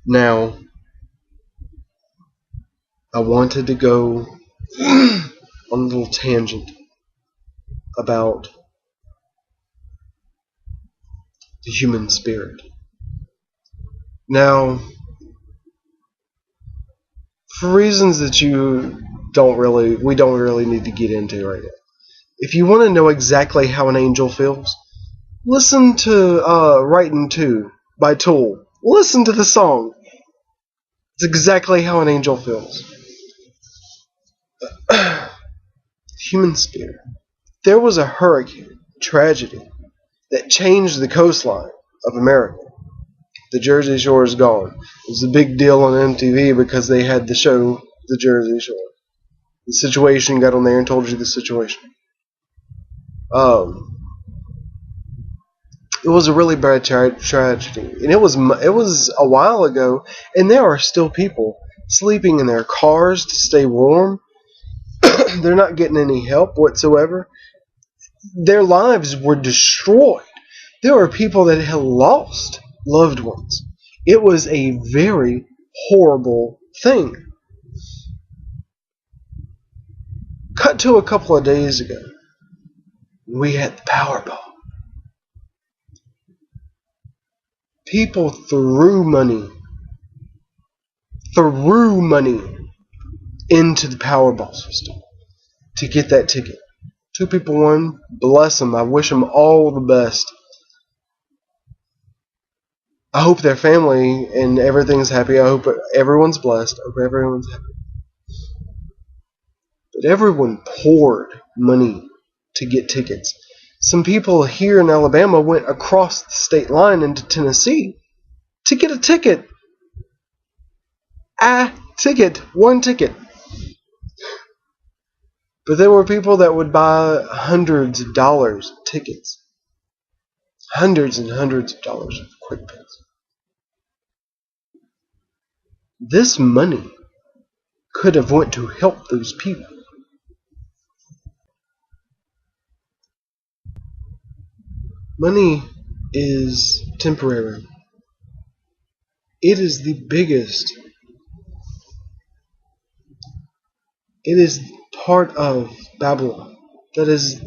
Now, I wanted to go on a little tangent about the human spirit. Now, for reasons that we don't really need to get into right now. If you want to know exactly how an angel feels, listen to Writing 2 by Tool. Listen to the song. It's exactly how an angel feels. Human spirit. There was a hurricane, tragedy, that changed the coastline of America. The Jersey Shore is gone. It was a big deal on MTV because they had the show, The Jersey Shore. The Situation got on there and told you the situation. It was a really bad tragedy, and it was a while ago, and there are still people sleeping in their cars to stay warm. They're not getting any help whatsoever. Their lives were destroyed. There were people that had lost loved ones. It was a very horrible thing. Cut to a couple of days ago. We had the Powerball. People threw money into the Powerball system to get that ticket. 2 people won. Bless them. I wish them all the best. I hope their family and everything's happy. I hope everyone's blessed. I hope everyone's happy. But everyone poured money to get tickets. Some people here in Alabama went across the state line into Tennessee to get a ticket. One ticket. But there were people that would buy hundreds of dollars of tickets. Hundreds and hundreds of dollars of quick pins. This money could have went to help those people. Money is temporary. It is the biggest. It is part of Babylon. That is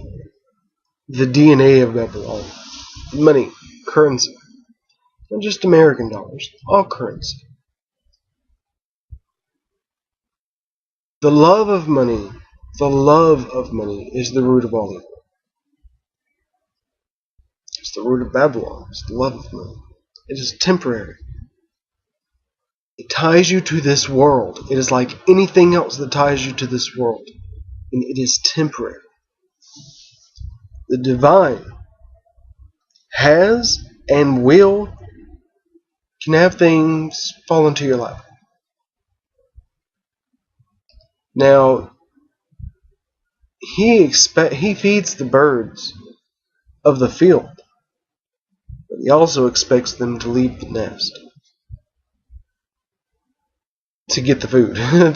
the DNA of Babylon. Money, currency. Not just American dollars, all currency. The love of money is the root of all evil. It's the root of Babylon. It's the love of money. It is temporary. It ties you to this world. It is like anything else that ties you to this world. And it is temporary. The divine has and can have things fall into your lap. Now, he feeds the birds of the field, but he also expects them to leave the nest to get the food, to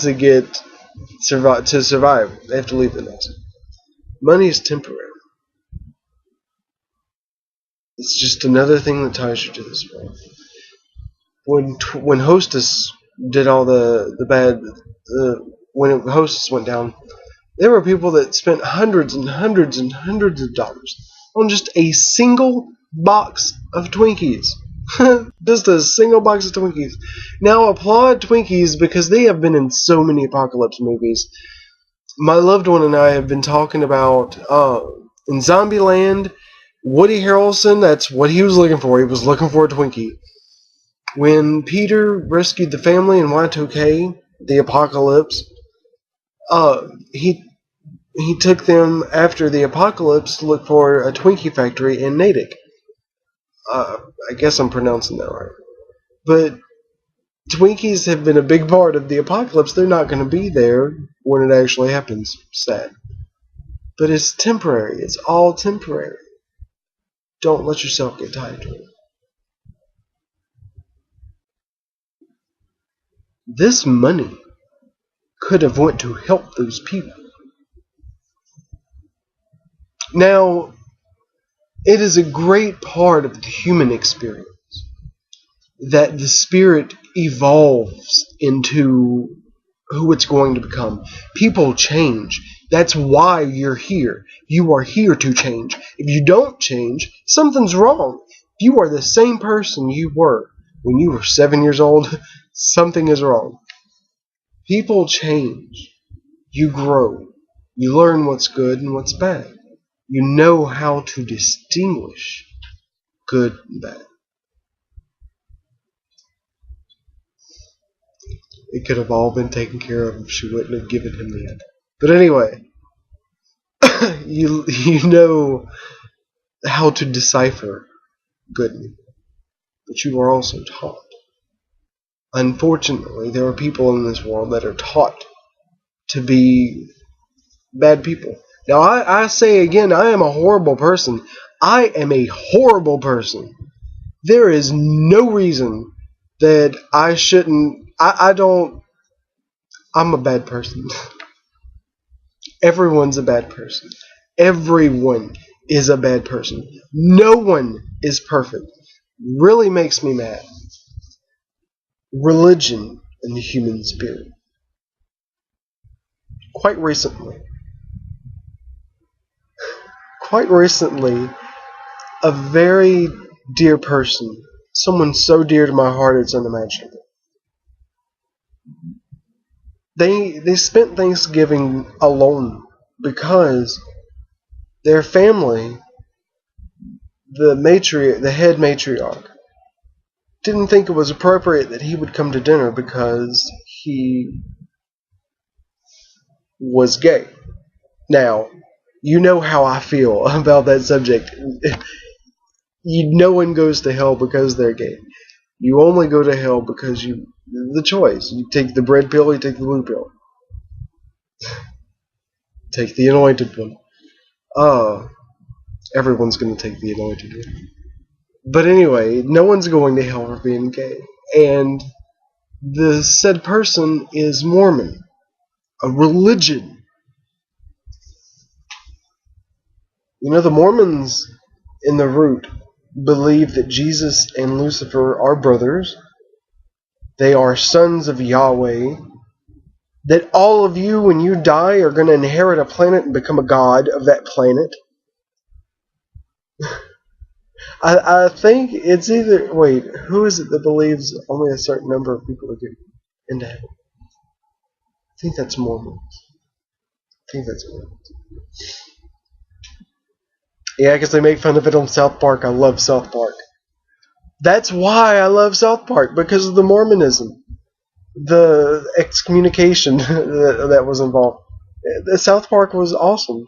survive. They have to leave the nest. Money is temporary. It's just another thing that ties you to this world. When Hostess did all the bad, when Hostess went down, there were people that spent hundreds and hundreds and hundreds of dollars on just a single box of Twinkies. Just a single box of Twinkies. Now applaud Twinkies because they have been in so many apocalypse movies. My loved one and I have been talking about in Zombieland, Woody Harrelson, that's what he was looking for. He was looking for a Twinkie. When Peter rescued the family in Y2K, the apocalypse, he took them after the apocalypse to look for a Twinkie factory in Natick. I guess I'm pronouncing that right. But Twinkies have been a big part of the apocalypse. They're not going to be there when it actually happens. Sad. But it's temporary. It's all temporary. Don't let yourself get tied to it. This money could have went to help those people. Now, it is a great part of the human experience. that the spirit evolves into who it's going to become. People change. That's why you're here. You are here to change. If you don't change, something's wrong. If you are the same person you were when you were 7 years old, something is wrong. People change. You grow. You learn what's good and what's bad. You know how to distinguish good and bad. It could have all been taken care of if she wouldn't have given him the end. But anyway, you know how to decipher good and evil, but you are also taught. Unfortunately, there are people in this world that are taught to be bad people. Now, I say again, I am a horrible person. I am a horrible person. There is no reason that I shouldn't. I'm a bad person. Everyone's a bad person. Everyone is a bad person. No one is perfect. Really makes me mad. Religion and the human spirit. Quite recently, a very dear person, someone so dear to my heart it's unimaginable. They spent Thanksgiving alone because their family, the head matriarch, didn't think it was appropriate that he would come to dinner because he was gay. Now, you know how I feel about that subject. No one goes to hell because they're gay. You only go to hell because the choice. You take the red pill, you take the blue pill. Take the anointed one. Everyone's going to take the anointed one. But anyway, no one's going to hell for being gay. And the said person is Mormon. A religion. You know, the Mormons in the root believe that Jesus and Lucifer are brothers. They are sons of Yahweh. That all of you, when you die, are going to inherit a planet and become a god of that planet. I think it's either... Wait, who is it that believes only a certain number of people will get into heaven? I think that's Mormons. Yeah, because they make fun of it on South Park. I love South Park. That's why I love South Park, because of the Mormonism. The excommunication that was involved. The South Park was awesome.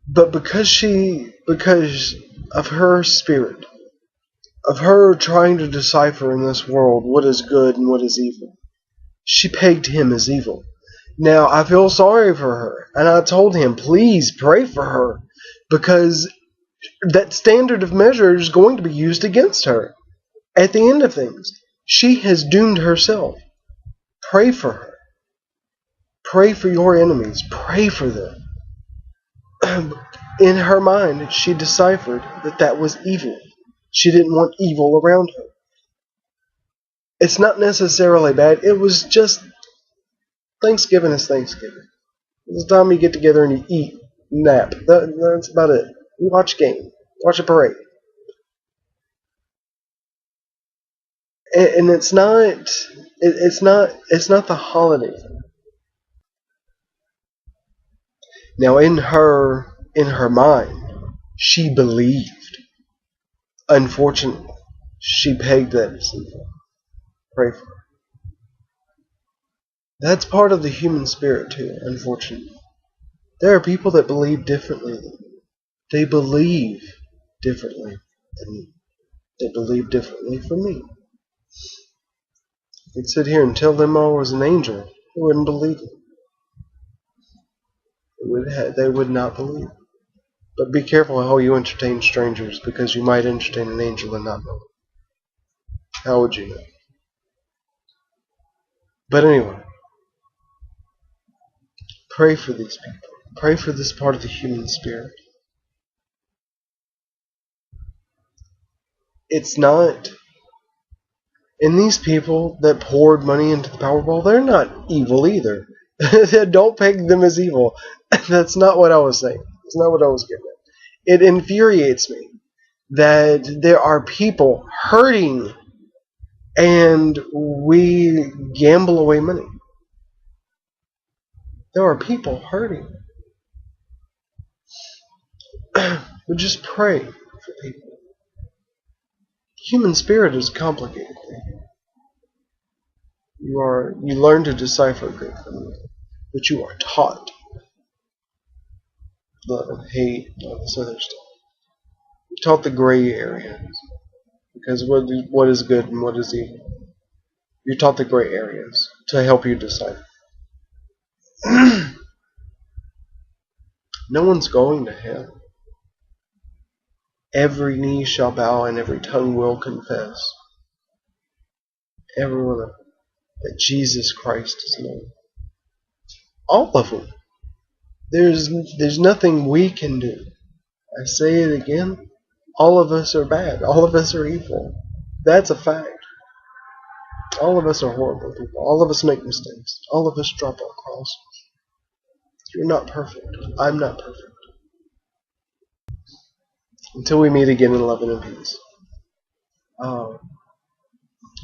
But because of her spirit, of her trying to decipher in this world what is good and what is evil, she pegged him as evil. Now, I feel sorry for her, and I told him, please pray for her, because that standard of measure is going to be used against her. At the end of things, she has doomed herself. Pray for her. Pray for your enemies. Pray for them. In her mind, she deciphered that was evil. She didn't want evil around her. It's not necessarily bad. It was just Thanksgiving is Thanksgiving. It's time you get together and you eat, nap. That's about it. You watch a game. Watch a parade. And it's not the holiday. Now in her mind, she believed. Unfortunately, she pegged that as evil. Pray for her. That's part of the human spirit too, unfortunately. There are people that believe differently than me. They believe differently than me. They believe differently from me. I could sit here and tell them I was an angel. They wouldn't believe it. They would not believe it. But be careful how you entertain strangers, because you might entertain an angel and not know it. How would you know? But anyway, pray for these people. Pray for this part of the human spirit. it's not. And these people that poured money into the Powerball, they're not evil either. Don't peg them as evil. That's not what I was saying. It's not what I was getting at. It infuriates me that there are people hurting and we gamble away money. There are people hurting. But just pray for people. Human spirit is a complicated thing. You learn to decipher good from evil, but you are taught love, hate, all this other stuff. You're taught the gray areas, because what is good and what is evil. You're taught the gray areas to help you decide. No one's going to hell. Every knee shall bow and every tongue will confess. Everyone that Jesus Christ is Lord. All of them. There's nothing we can do. I say it again. All of us are bad. All of us are evil. That's a fact. All of us are horrible people. All of us make mistakes. All of us drop our crosses. You're not perfect. I'm not perfect. Until we meet again in love and in peace.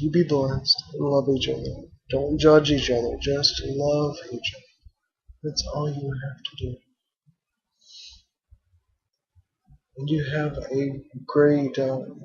You be blessed and love each other. Don't judge each other. Just love each other. That's all you have to do. And you have a great afternoon.